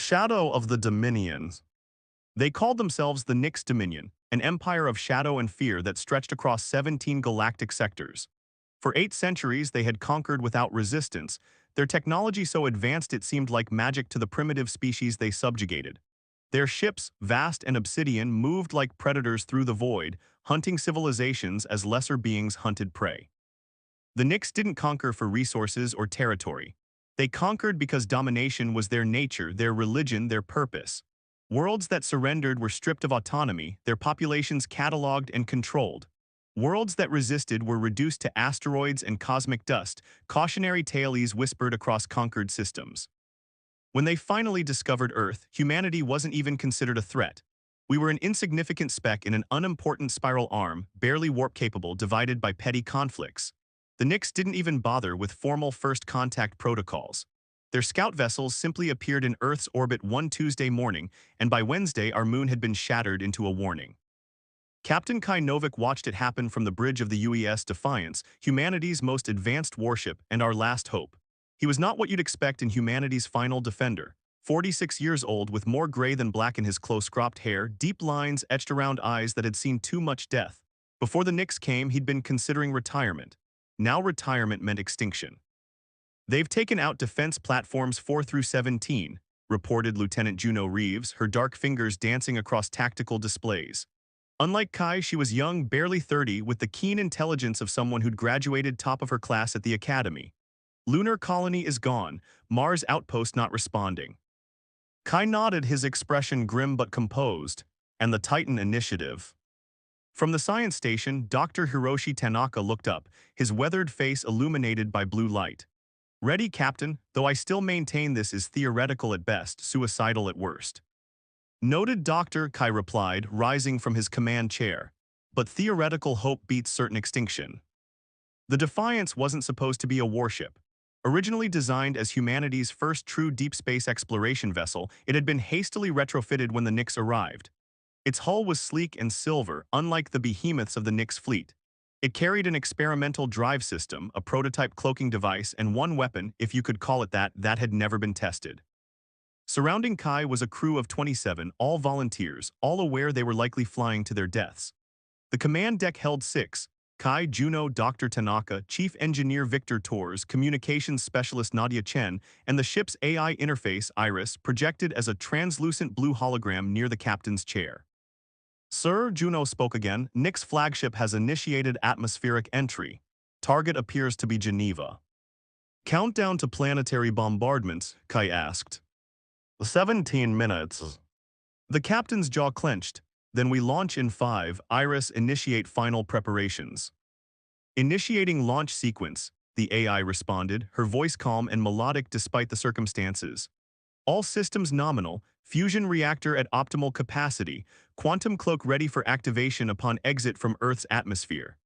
Shadow of the Dominions. They called themselves the Nyx Dominion, an empire of shadow and fear that stretched across 17 galactic sectors. For 8 centuries, they had conquered without resistance, their technology so advanced it seemed like magic to the primitive species they subjugated. Their ships, vast and obsidian, moved like predators through the void, hunting civilizations as lesser beings hunted prey. The Nyx didn't conquer for resources or territory. They conquered because domination was their nature, their religion, their purpose. Worlds that surrendered were stripped of autonomy, their populations catalogued and controlled. Worlds that resisted were reduced to asteroids and cosmic dust, cautionary tales whispered across conquered systems. When they finally discovered Earth, humanity wasn't even considered a threat. We were an insignificant speck in an unimportant spiral arm, barely warp-capable, divided by petty conflicts. The Nyx didn't even bother with formal first contact protocols. Their scout vessels simply appeared in Earth's orbit one Tuesday morning, and by Wednesday our moon had been shattered into a warning. Captain Kai Novik watched it happen from the bridge of the UES Defiance, humanity's most advanced warship and our last hope. He was not what you'd expect in humanity's final defender. 46 years old, with more gray than black in his close-cropped hair, deep lines etched around eyes that had seen too much death. Before the Nyx came, he'd been considering retirement. Now retirement meant extinction. "They've taken out defense platforms 4 through 17, reported Lieutenant Juno Reeves, her dark fingers dancing across tactical displays. Unlike Kai, she was young, barely 30, with the keen intelligence of someone who'd graduated top of her class at the academy. Lunar colony is gone, Mars outpost not responding. Kai nodded, his expression grim but composed. And the Titan initiative. From the science station, Dr. Hiroshi Tanaka looked up, his weathered face illuminated by blue light. "Ready, Captain, though I still maintain this is theoretical at best, suicidal at worst." "Noted, Doctor," Kai replied, rising from his command chair. "But theoretical hope beats certain extinction." The Defiance wasn't supposed to be a warship. Originally designed as humanity's first true deep space exploration vessel, it had been hastily retrofitted when the Nyx arrived. Its hull was sleek and silver, unlike the behemoths of the Nyx fleet. It carried an experimental drive system, a prototype cloaking device, and one weapon, if you could call it that, that had never been tested. Surrounding Kai was a crew of 27, all volunteers, all aware they were likely flying to their deaths. The command deck held 6: Kai, Juno, Dr. Tanaka, Chief Engineer Victor Torres, Communications Specialist Nadia Chen, and the ship's AI interface, Iris, projected as a translucent blue hologram near the captain's chair. "Sir," Juno spoke again, "Nyx flagship has initiated atmospheric entry. Target appears to be Geneva." "Countdown to planetary bombardments?" Kai asked. 17 minutes. The captain's jaw clenched. "Then we launch in 5, Iris, initiate final preparations." "Initiating launch sequence," the AI responded, her voice calm and melodic despite the circumstances. "All systems nominal, fusion reactor at optimal capacity, quantum cloak ready for activation upon exit from Earth's atmosphere."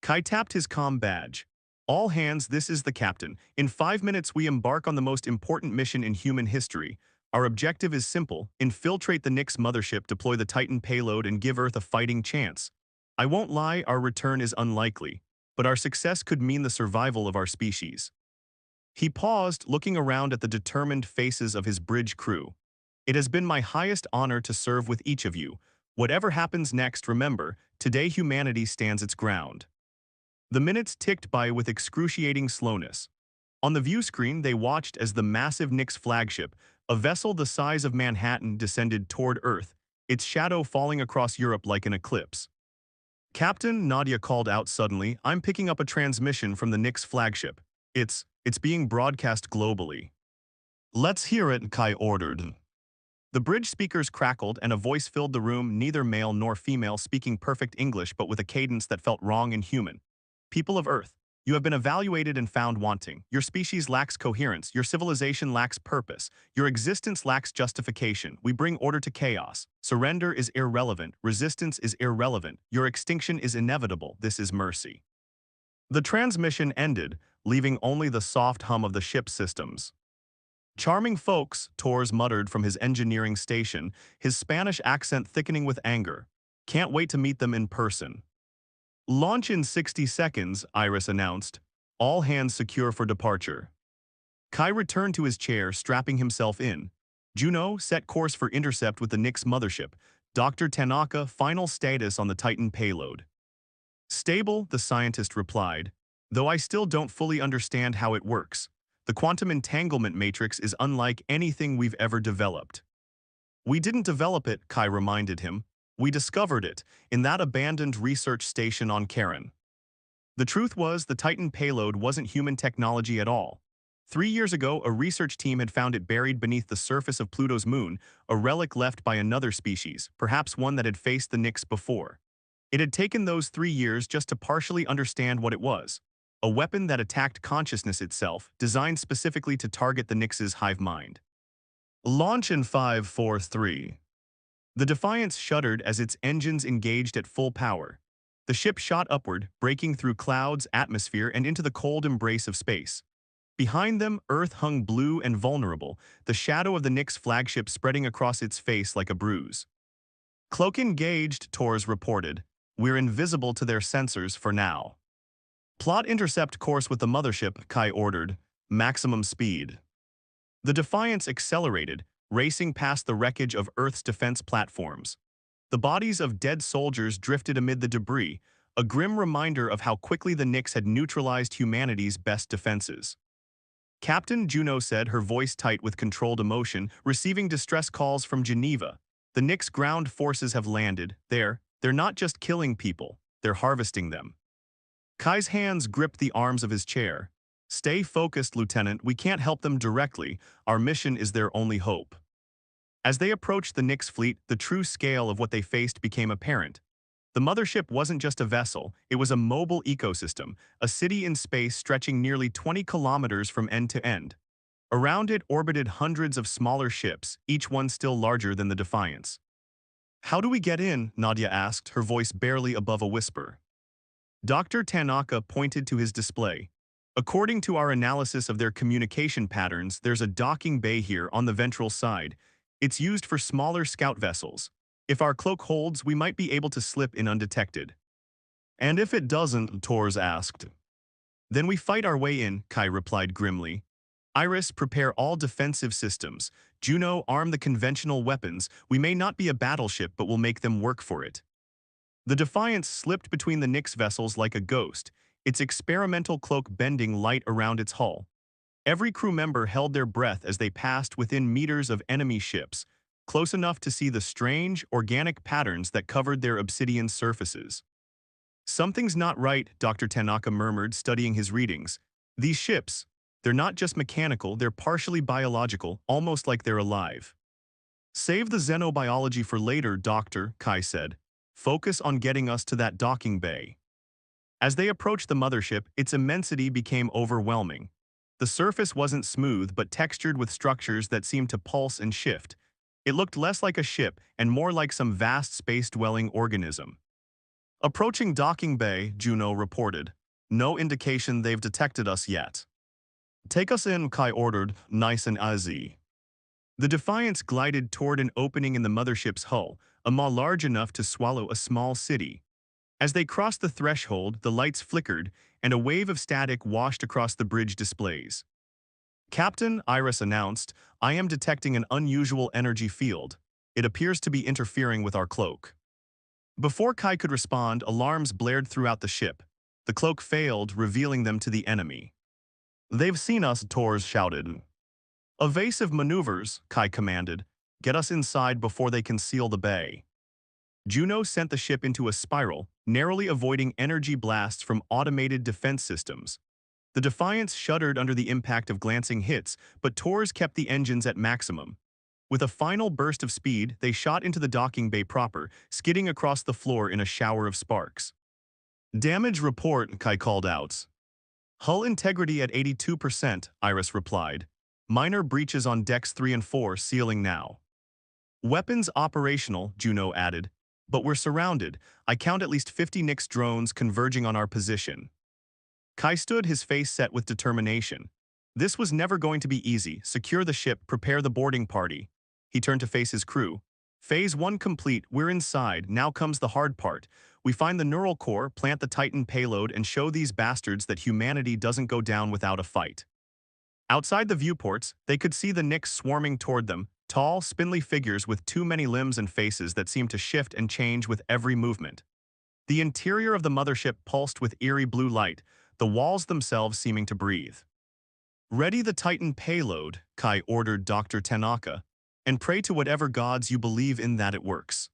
Kai tapped his comm badge. "All hands, this is the captain. In 5 minutes we embark on the most important mission in human history. Our objective is simple: infiltrate the Nyx mothership, deploy the Titan payload, and give Earth a fighting chance. I won't lie, our return is unlikely, but our success could mean the survival of our species." He paused, looking around at the determined faces of his bridge crew. "It has been my highest honor to serve with each of you. Whatever happens next, remember, today humanity stands its ground." The minutes ticked by with excruciating slowness. On the view screen, they watched as the massive Nyx flagship, a vessel the size of Manhattan, descended toward Earth, its shadow falling across Europe like an eclipse. "Captain," Nadia called out suddenly, "I'm picking up a transmission from the Nyx flagship. It's being broadcast globally." "Let's hear it," Kai ordered. The bridge speakers crackled and a voice filled the room, neither male nor female, speaking perfect English but with a cadence that felt wrong and human. "People of Earth, you have been evaluated and found wanting. Your species lacks coherence, your civilization lacks purpose, your existence lacks justification. We bring order to chaos. Surrender is irrelevant, resistance is irrelevant, your extinction is inevitable, this is mercy." The transmission ended, leaving only the soft hum of the ship's systems. "Charming folks," Torres muttered from his engineering station, his Spanish accent thickening with anger. "Can't wait to meet them in person." "Launch in 60 seconds, Iris announced. "All hands secure for departure." Kai returned to his chair, strapping himself in. Juno set course for intercept with the Nix mothership. Dr. Tanaka, final status on the Titan payload. Stable, the scientist replied, though I still don't fully understand how it works. The quantum entanglement matrix is unlike anything we've ever developed. We didn't develop it, Kai reminded him. We discovered it, in that abandoned research station on Charon. The truth was, the Titan payload wasn't human technology at all. 3 years ago, a research team had found it buried beneath the surface of Pluto's moon, a relic left by another species, perhaps one that had faced the Nix before. It had taken those 3 years just to partially understand what it was. A weapon that attacked consciousness itself, designed specifically to target the Nix's hive mind. Launch in 5, 4, 3. The Defiance shuddered as its engines engaged at full power. The ship shot upward, breaking through clouds, atmosphere, and into the cold embrace of space. Behind them, Earth hung blue and vulnerable, the shadow of the Nix flagship spreading across its face like a bruise. Cloak engaged, Torres reported. We're invisible to their sensors for now. Plot intercept course with the mothership, Kai ordered. Maximum speed. The Defiance accelerated, racing past the wreckage of Earth's defense platforms. The bodies of dead soldiers drifted amid the debris, a grim reminder of how quickly the Nix had neutralized humanity's best defenses. Captain Juno said, her voice tight with controlled emotion, receiving distress calls from Geneva. The Nix ground forces have landed. They're not just killing people, they're harvesting them. Kai's hands gripped the arms of his chair. Stay focused, Lieutenant. We can't help them directly. Our mission is their only hope. As they approached the Nix fleet, the true scale of what they faced became apparent. The mothership wasn't just a vessel, it was a mobile ecosystem, a city in space stretching nearly 20 kilometers from end to end. Around it orbited hundreds of smaller ships, each one still larger than the Defiance. How do we get in? Nadia asked, her voice barely above a whisper. Dr. Tanaka pointed to his display. According to our analysis of their communication patterns, there's a docking bay here on the ventral side. It's used for smaller scout vessels. If our cloak holds, we might be able to slip in undetected. And if it doesn't, Torres asked. Then we fight our way in, Kai replied grimly. Iris, prepare all defensive systems. Juno, arm the conventional weapons. We may not be a battleship, but we'll make them work for it. The Defiance slipped between the Nix vessels like a ghost, its experimental cloak bending light around its hull. Every crew member held their breath as they passed within meters of enemy ships, close enough to see the strange, organic patterns that covered their obsidian surfaces. Something's not right, Dr. Tanaka murmured, studying his readings. These ships, they're not just mechanical, they're partially biological, almost like they're alive. Save the xenobiology for later, Doctor, Kai said. Focus on getting us to that docking bay. As they approached the mothership, its immensity became overwhelming. The surface wasn't smooth but textured with structures that seemed to pulse and shift. It looked less like a ship and more like some vast space-dwelling organism. Approaching docking bay, Juno reported. No indication they've detected us yet. Take us in, Kai ordered, nice and easy. The Defiance glided toward an opening in the mothership's hull, a maw large enough to swallow a small city. As they crossed the threshold, the lights flickered, and a wave of static washed across the bridge displays. Captain, Iris announced, I am detecting an unusual energy field. It appears to be interfering with our cloak. Before Kai could respond, alarms blared throughout the ship. The cloak failed, revealing them to the enemy. They've seen us, Torres shouted. Evasive maneuvers, Kai commanded. Get us inside before they can seal the bay. Juno sent the ship into a spiral, narrowly avoiding energy blasts from automated defense systems. The Defiance shuddered under the impact of glancing hits, but Torres kept the engines at maximum. With a final burst of speed, they shot into the docking bay proper, skidding across the floor in a shower of sparks. Damage report, Kai called out. Hull integrity at 82%, Iris replied. Minor breaches on decks 3 and 4, sealing now. Weapons operational, Juno added. But we're surrounded. I count at least 50 Nix drones converging on our position. Kai stood, his face set with determination. This was never going to be easy. Secure the ship, prepare the boarding party. He turned to face his crew. Phase 1 complete, we're inside, now comes the hard part. We find the neural core, plant the Titan payload, and show these bastards that humanity doesn't go down without a fight. Outside the viewports, they could see the Nix swarming toward them, tall, spindly figures with too many limbs and faces that seemed to shift and change with every movement. The interior of the mothership pulsed with eerie blue light, the walls themselves seeming to breathe. "Ready the Titan payload," Kai ordered Dr. Tanaka, "and pray to whatever gods you believe in that it works."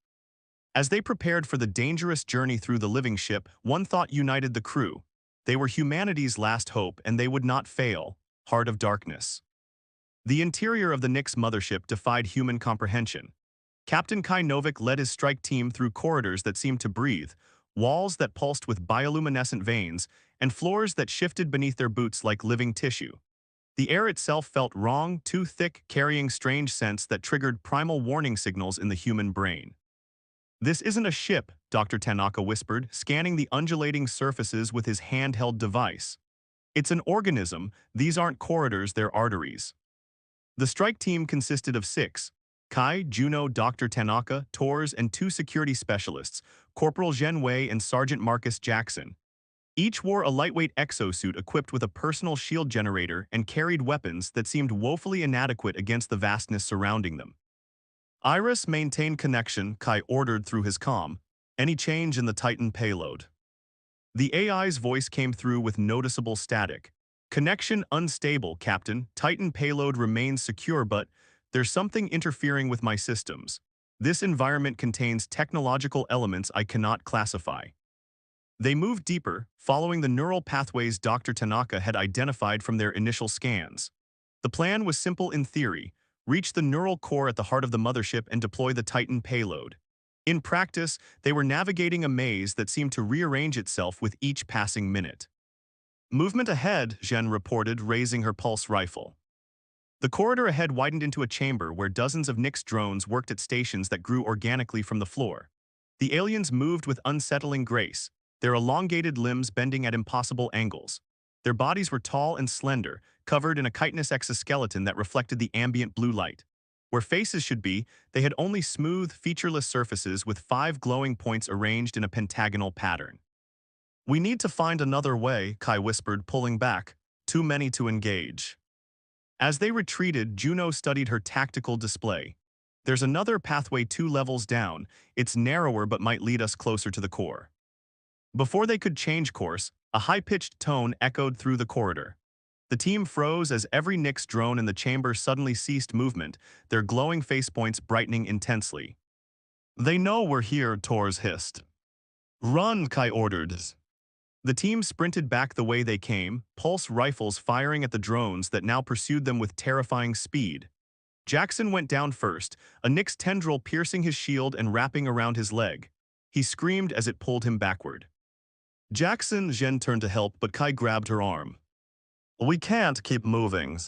As they prepared for the dangerous journey through the living ship, one thought united the crew. They were humanity's last hope, and they would not fail. Heart of Darkness. The interior of the Nyx mothership defied human comprehension. Captain Kai Novik led his strike team through corridors that seemed to breathe, walls that pulsed with bioluminescent veins, and floors that shifted beneath their boots like living tissue. The air itself felt wrong, too thick, carrying strange scents that triggered primal warning signals in the human brain. "This isn't a ship," Dr. Tanaka whispered, scanning the undulating surfaces with his handheld device. "It's an organism. These aren't corridors, they're arteries." The strike team consisted of 6: Kai, Juno, Dr. Tanaka, Tors, and 2 security specialists, Corporal Zhen Wei and Sergeant Marcus Jackson. Each wore a lightweight exosuit equipped with a personal shield generator and carried weapons that seemed woefully inadequate against the vastness surrounding them. "Iris, maintain connection," Kai ordered through his comm. "Any change in the Titan payload?" The AI's voice came through with noticeable static. "Connection unstable, Captain. Titan payload remains secure, but there's something interfering with my systems. This environment contains technological elements I cannot classify." They moved deeper, following the neural pathways Dr. Tanaka had identified from their initial scans. The plan was simple in theory: reach the neural core at the heart of the mothership and deploy the Titan payload. In practice, they were navigating a maze that seemed to rearrange itself with each passing minute. "Movement ahead," Zhen reported, raising her pulse rifle. The corridor ahead widened into a chamber where dozens of Nyx drones worked at stations that grew organically from the floor. The aliens moved with unsettling grace, their elongated limbs bending at impossible angles. Their bodies were tall and slender, covered in a chitinous exoskeleton that reflected the ambient blue light. Where faces should be, they had only smooth, featureless surfaces with 5 glowing points arranged in a pentagonal pattern. "We need to find another way," Kai whispered, pulling back. "Too many to engage." As they retreated, Juno studied her tactical display. "There's another pathway 2 levels down. It's narrower but might lead us closer to the core." Before they could change course, a high-pitched tone echoed through the corridor. The team froze as every Nyx drone in the chamber suddenly ceased movement, their glowing facepoints brightening intensely. "They know we're here," Tors hissed. "Run," Kai ordered. The team sprinted back the way they came, pulse rifles firing at the drones that now pursued them with terrifying speed. Jackson went down first, a Nyx tendril piercing his shield and wrapping around his leg. He screamed as it pulled him backward. "Jackson," Zhen turned to help, but Kai grabbed her arm. "We can't keep moving."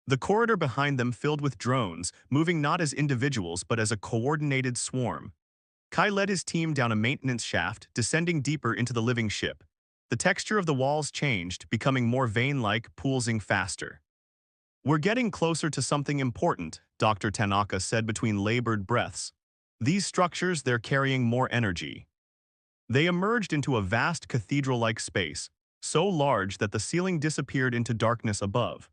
The corridor behind them filled with drones, moving not as individuals but as a coordinated swarm. Kai led his team down a maintenance shaft, descending deeper into the living ship. The texture of the walls changed, becoming more vein-like, pulsing faster. "We're getting closer to something important," Dr. Tanaka said between labored breaths. "These structures, they're carrying more energy." They emerged into a vast cathedral-like space, so large that the ceiling disappeared into darkness above.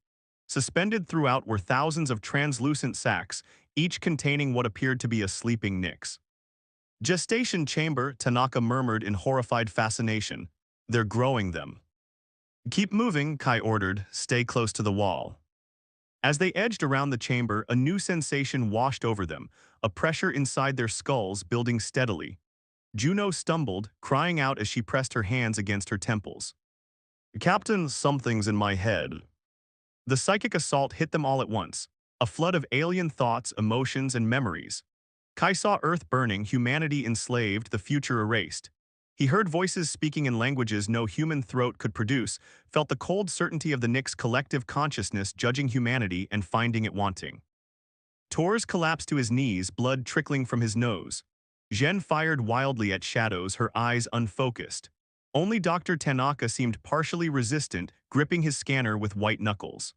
Suspended throughout were thousands of translucent sacs, each containing what appeared to be a sleeping Nyx. "Gestation chamber," Tanaka murmured in horrified fascination. "They're growing them." "Keep moving," Kai ordered. "Stay close to the wall." As they edged around the chamber, a new sensation washed over them, a pressure inside their skulls building steadily. Juno stumbled, crying out as she pressed her hands against her temples. "Captain, something's in my head." The psychic assault hit them all at once, a flood of alien thoughts, emotions, and memories. Kai saw Earth burning, humanity enslaved, the future erased. He heard voices speaking in languages no human throat could produce, felt the cold certainty of the Nyx collective consciousness judging humanity and finding it wanting. Tors collapsed to his knees, blood trickling from his nose. Zhen fired wildly at shadows, her eyes unfocused. Only Dr. Tanaka seemed partially resistant, gripping his scanner with white knuckles.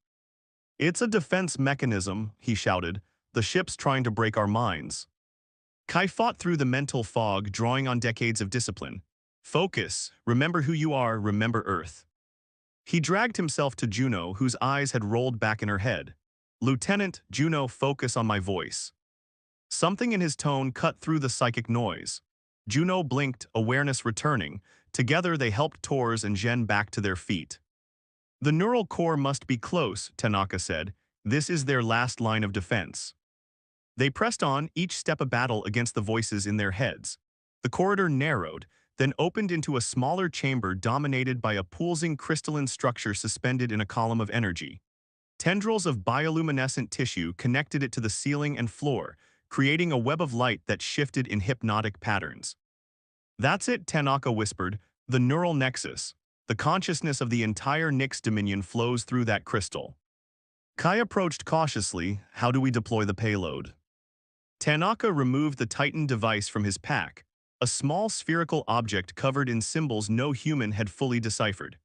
"It's a defense mechanism," he shouted. "The ship's trying to break our minds." Kai fought through the mental fog, drawing on decades of discipline. "Focus. Remember who you are. Remember Earth." He dragged himself to Juno, whose eyes had rolled back in her head. Lieutenant Juno, focus on my voice. Something in his tone cut through the psychic noise. Juno blinked, awareness returning. Together they helped Tors and Zhen back to their feet. The neural core must be close, Tanaka said. This is their last line of defense. They pressed on, each step a battle against the voices in their heads. The corridor narrowed, then opened into a smaller chamber dominated by a pulsing crystalline structure suspended in a column of energy. Tendrils of bioluminescent tissue connected it to the ceiling and floor, creating a web of light that shifted in hypnotic patterns. That's it, Tanaka whispered, the neural nexus. The consciousness of the entire Nyx dominion flows through that crystal. Kai approached cautiously. How do we deploy the payload? Tanaka removed the Titan device from his pack, a small spherical object covered in symbols no human had fully deciphered.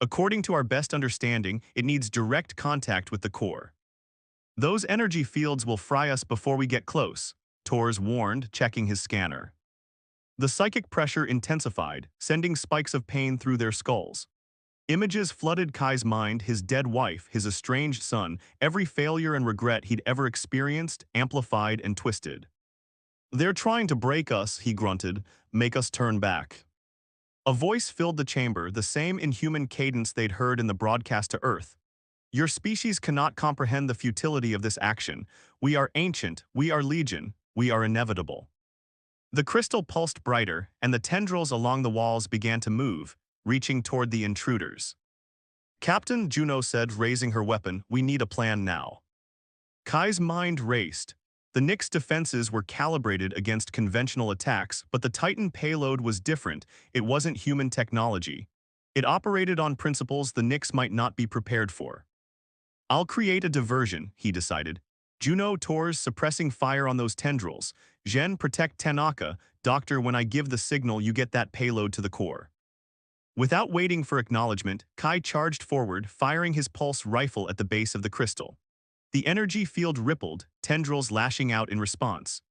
According to our best understanding, it needs direct contact with the core. Those energy fields will fry us before we get close, Tors warned, checking his scanner. The psychic pressure intensified, sending spikes of pain through their skulls. Images flooded Kai's mind, his dead wife, his estranged son, every failure and regret he'd ever experienced, amplified and twisted. They're trying to break us, he grunted, make us turn back. A voice filled the chamber, the same inhuman cadence they'd heard in the broadcast to Earth. Your species cannot comprehend the futility of this action. We are ancient, we are legion, we are inevitable. The crystal pulsed brighter, and the tendrils along the walls began to move, reaching toward the intruders. Captain, Juno said, raising her weapon, we need a plan now. Kai's mind raced. The Nyx defenses were calibrated against conventional attacks, but the Titan payload was different. It wasn't human technology. It operated on principles the Nyx might not be prepared for. I'll create a diversion, he decided. Juno, Tors suppressing fire on those tendrils. Zhen, protect Tanaka. Doctor, when I give the signal, you get that payload to the core. Without waiting for acknowledgement, Kai charged forward, firing his pulse rifle at the base of the crystal. The energy field rippled, tendrils lashing out in response.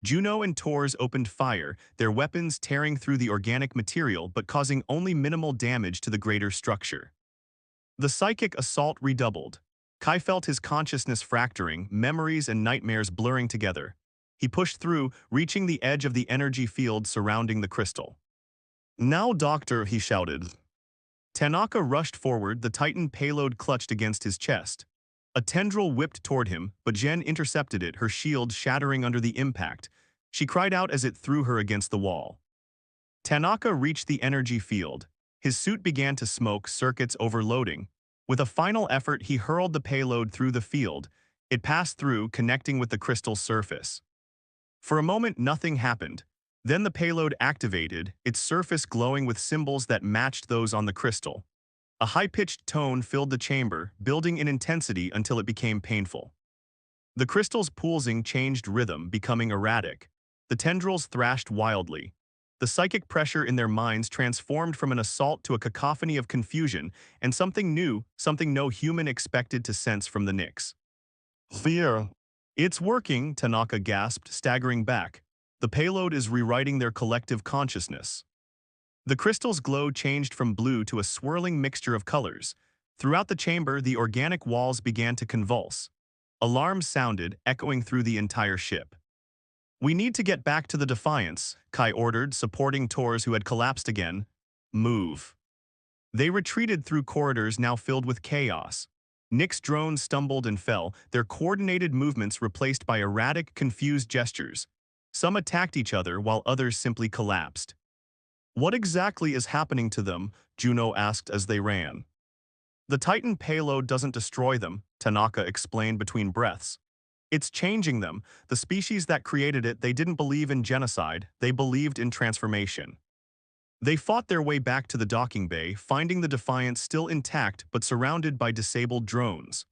Juno and Tors opened fire, their weapons tearing through the organic material but causing only minimal damage to the greater structure. The psychic assault redoubled. Kai felt his consciousness fracturing, memories and nightmares blurring together. He pushed through, reaching the edge of the energy field surrounding the crystal. Now, Doctor, he shouted. Tanaka rushed forward, the Titan payload clutched against his chest. A tendril whipped toward him, but Zhen intercepted it, her shield shattering under the impact. She cried out as it threw her against the wall. Tanaka reached the energy field. His suit began to smoke, circuits overloading. With a final effort, he hurled the payload through the field. It passed through, connecting with the crystal's surface. For a moment, nothing happened. Then the payload activated, its surface glowing with symbols that matched those on the crystal. A high-pitched tone filled the chamber, building in intensity until it became painful. The crystal's pulsing changed rhythm, becoming erratic. The tendrils thrashed wildly. The psychic pressure in their minds transformed from an assault to a cacophony of confusion, and something new, something no human expected to sense from the Nyx. Fear. It's working, Tanaka gasped, staggering back. The payload is rewriting their collective consciousness. The crystal's glow changed from blue to a swirling mixture of colors. Throughout the chamber, the organic walls began to convulse. Alarms sounded, echoing through the entire ship. We need to get back to the Defiance, Kai ordered, supporting Tors who had collapsed again. Move. They retreated through corridors now filled with chaos. Nyx drones stumbled and fell, their coordinated movements replaced by erratic, confused gestures. Some attacked each other while others simply collapsed. What exactly is happening to them? Juno asked as they ran. The Titan payload doesn't destroy them, Tanaka explained between breaths. It's changing them. The species that created it, they didn't believe in genocide, they believed in transformation. They fought their way back to the docking bay, finding the Defiance still intact but surrounded by disabled drones.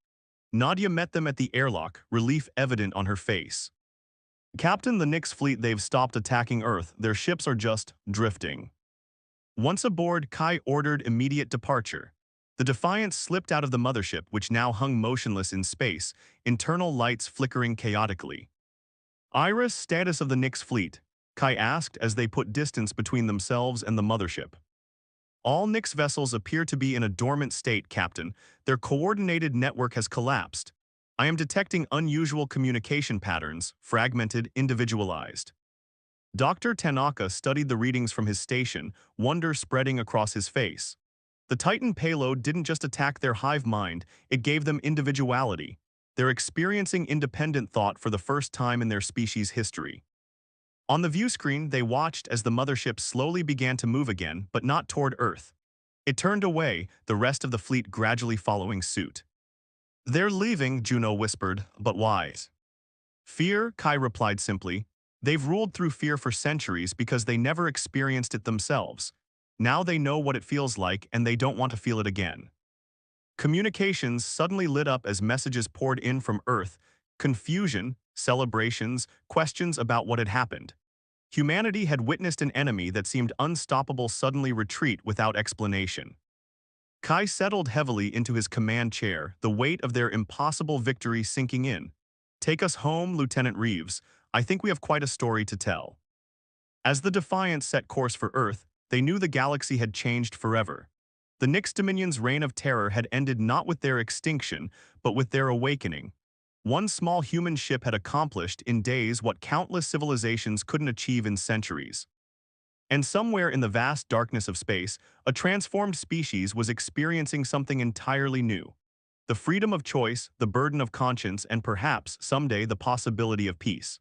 Nadia met them at the airlock, relief evident on her face. Captain, the Nyx fleet, they've stopped attacking Earth, their ships are just drifting. Once aboard, Kai ordered immediate departure. The Defiance slipped out of the mothership, which now hung motionless in space, internal lights flickering chaotically. Iris, status of the Nyx fleet, Kai asked as they put distance between themselves and the mothership. All Nyx vessels appear to be in a dormant state, Captain. Their coordinated network has collapsed. I am detecting unusual communication patterns, fragmented, individualized. Dr. Tanaka studied the readings from his station, wonder spreading across his face. The Titan payload didn't just attack their hive mind, it gave them individuality. They're experiencing independent thought for the first time in their species' history. On the view screen, they watched as the mothership slowly began to move again, but not toward Earth. It turned away, the rest of the fleet gradually following suit. "They're leaving," Juno whispered, "but why?" "Fear," Kai replied simply. "They've ruled through fear for centuries because they never experienced it themselves. Now they know what it feels like and they don't want to feel it again." Communications suddenly lit up as messages poured in from Earth, confusion, celebrations, questions about what had happened. Humanity had witnessed an enemy that seemed unstoppable suddenly retreat without explanation. Kai settled heavily into his command chair, the weight of their impossible victory sinking in. "Take us home, Lieutenant Reeves. I think we have quite a story to tell." As the Defiance set course for Earth, they knew the galaxy had changed forever. The Nyx Dominion's reign of terror had ended not with their extinction, but with their awakening. One small human ship had accomplished in days what countless civilizations couldn't achieve in centuries. And somewhere in the vast darkness of space, a transformed species was experiencing something entirely new. The freedom of choice, the burden of conscience, and perhaps, someday, the possibility of peace.